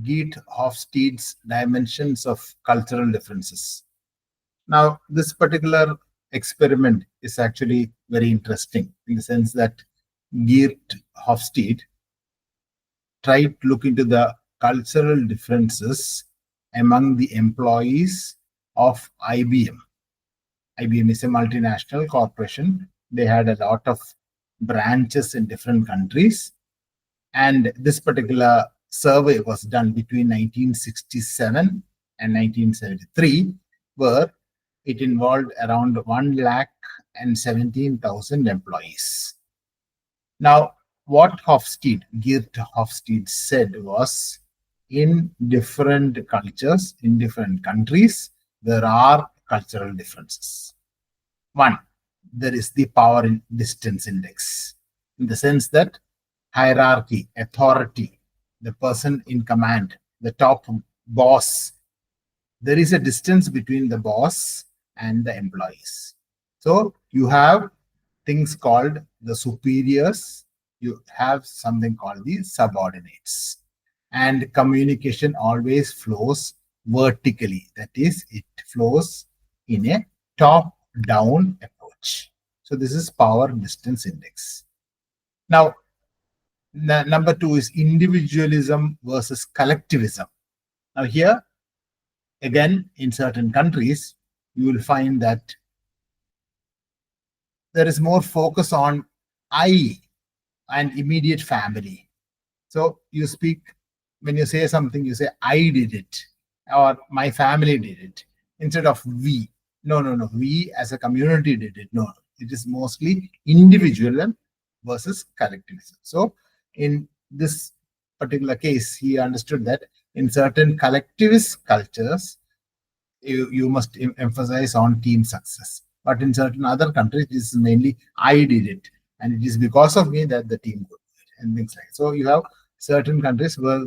Geert Hofstede's dimensions of cultural differences. Now, this particular experiment is actually very interesting in the sense that Geert Hofstede tried to look into the cultural differences among the employees of IBM. IBM is a multinational corporation. They had a lot of branches in different countries. And this particular survey was done between 1967 and 1973, where it involved around 1,17,000 employees. Now, what Geert Hofstede said was, in different cultures, in different countries, there are cultural differences. One, there is the power distance index, in the sense that hierarchy, authority, the person in command, the top boss, there is a distance between the boss and the employees. So you have things called the superiors, you have something called the subordinates. And communication always flows vertically. That is, it flows in a top-down approach. So this is power distance index. Now, number two is individualism versus collectivism. Now here, again, in certain countries, you will find that there is more focus on I and immediate family. So you speak, when you say something, you say, I did it, or my family did it, instead of we. No, we as a community did it. No, it is mostly individualism versus collectivism. So in this particular case, he understood that in certain collectivist cultures, you must emphasize on team success. But in certain other countries, this is mainly I did it, and it is because of me that the team could do it, and things like that. So you have certain countries where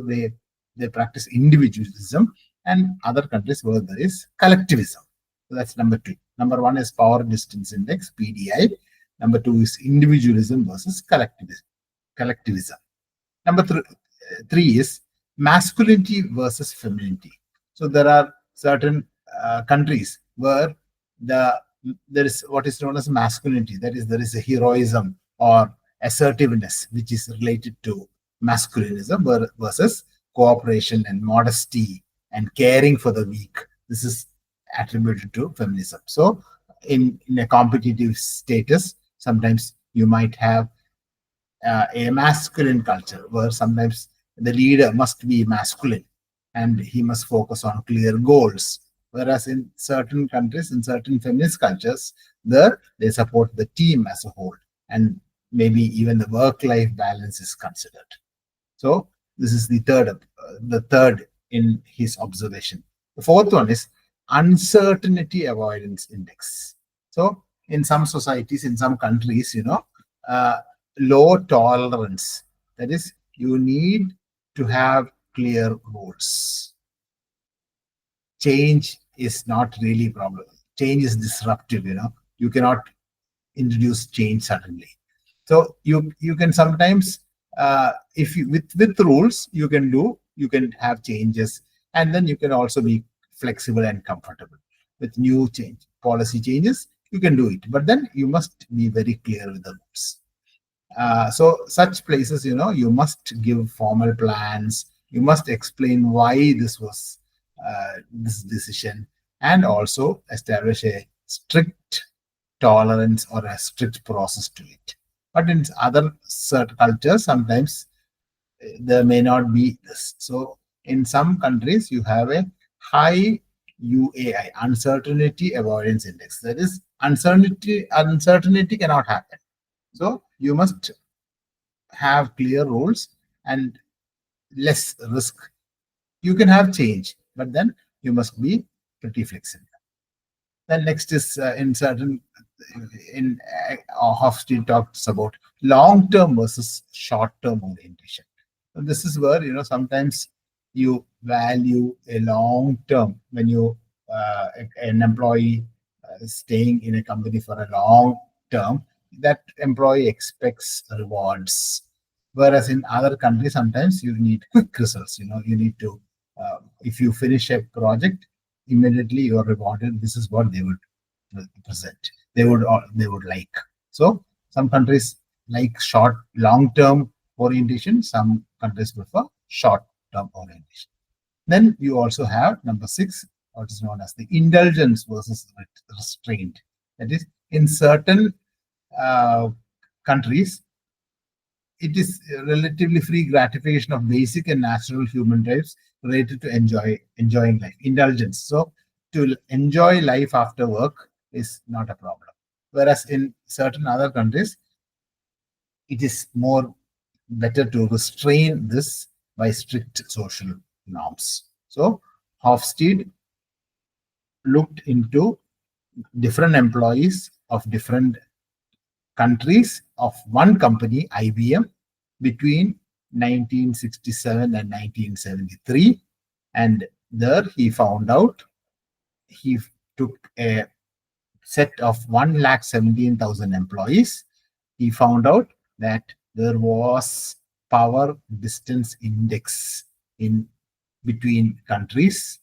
they practice individualism, and other countries where there is collectivism. So that's number two. Number one is power distance index, PDI. Number two is individualism versus collectivism. Number three is masculinity versus femininity. So there are certain countries where there is what is known as masculinity. That is, there is a heroism or assertiveness which is related to masculinism versus cooperation and modesty and caring for the weak. This is attributed to feminism. So in a competitive status, sometimes you might have a masculine culture where sometimes the leader must be masculine and he must focus on clear goals. Whereas in certain countries, in certain feminist cultures, they support the team as a whole, and maybe even the work-life balance is considered. So this is the third in his observation. The fourth one is uncertainty avoidance index. So in some societies, in some countries, low tolerance. That is, you need to have clear rules. Change is not really a problem. Change is disruptive. You cannot introduce change suddenly. So you can sometimes, if you with rules, you can have changes, and then you can also be flexible and comfortable with new policy changes. You can do it, but then you must be very clear with the rules. So such places, you must give formal plans. You must explain why this was this decision, and also establish a strict tolerance or a strict process to it. But in other certain cultures, sometimes there may not be this. So in some countries, you have a high UAI, uncertainty avoidance index. That is, uncertainty cannot happen. So you must have clear rules and less risk. You can have change, but then you must be pretty flexible. Then next is Hofstede talks about long-term versus short-term orientation. And this is where sometimes you value a long-term when an employee staying in a company for a long term. That employee expects rewards, Whereas in other countries, sometimes you need quick results. You need to, if you finish a project, immediately you are rewarded. This is what they would present. They would like. So some countries like long term orientation. Some countries prefer short term orientation. Then you also have number six, what is known as the indulgence versus restraint. That is, in certain uh, countries, it is relatively free gratification of basic and natural human drives related to enjoying life. Indulgence. So to enjoy life after work is not a problem. Whereas in certain other countries, it is more better to restrain this by strict social norms. So Hofstede looked into different employees of different countries of one company, IBM, between 1967 and 1973. And there he found out, he took a set of 1,17,000 employees. He found out that there was power distance index in between countries.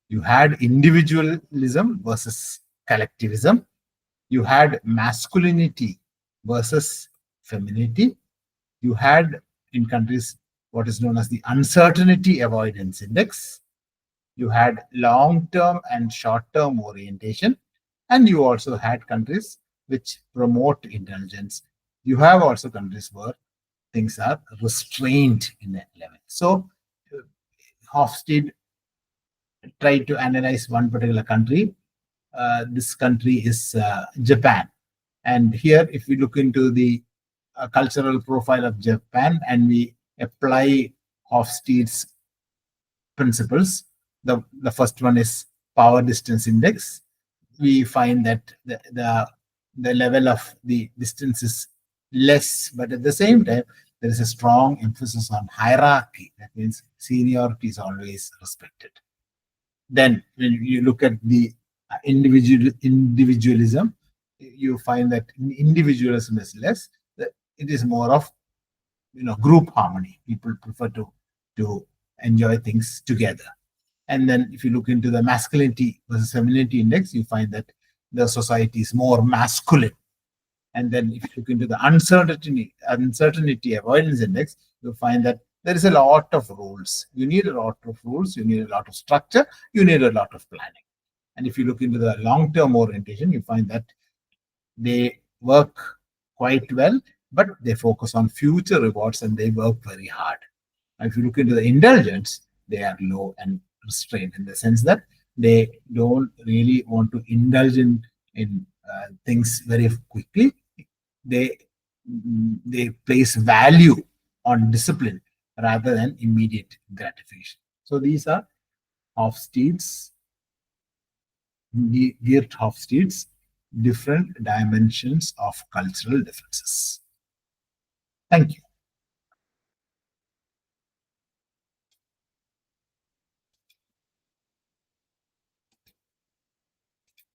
You had individualism versus collectivism. You had masculinity versus femininity. You had in countries what is known as the uncertainty avoidance index. You had long term and short term orientation. And you also had countries which promote indulgence. You have also countries where things are restrained in that level. So Hofstede tried to analyze one particular country. This country is Japan. And here, if we look into the cultural profile of Japan and we apply Hofstede's principles, the first one is power distance index. We find that the level of the distance is less, but at the same time, there is a strong emphasis on hierarchy. That means seniority is always respected. Then, when you look at the individualism, you find that individualism is less. It is more of group harmony. People prefer to enjoy things together. And then, if you look into the masculinity versus femininity index, you find that the society is more masculine. And then, if you look into the uncertainty avoidance index, you find that there is a lot of rules. You need a lot of rules. You need a lot of structure. You need a lot of planning. And if you look into the long-term orientation, you find that they work quite well, but they focus on future rewards and they work very hard. And if you look into the indulgence, they are low and restrained in the sense that they don't really want to indulge in things very quickly. They they place value on discipline rather than immediate gratification. So these are Hofstede's Geert Hofstede's different dimensions of cultural differences. Thank you.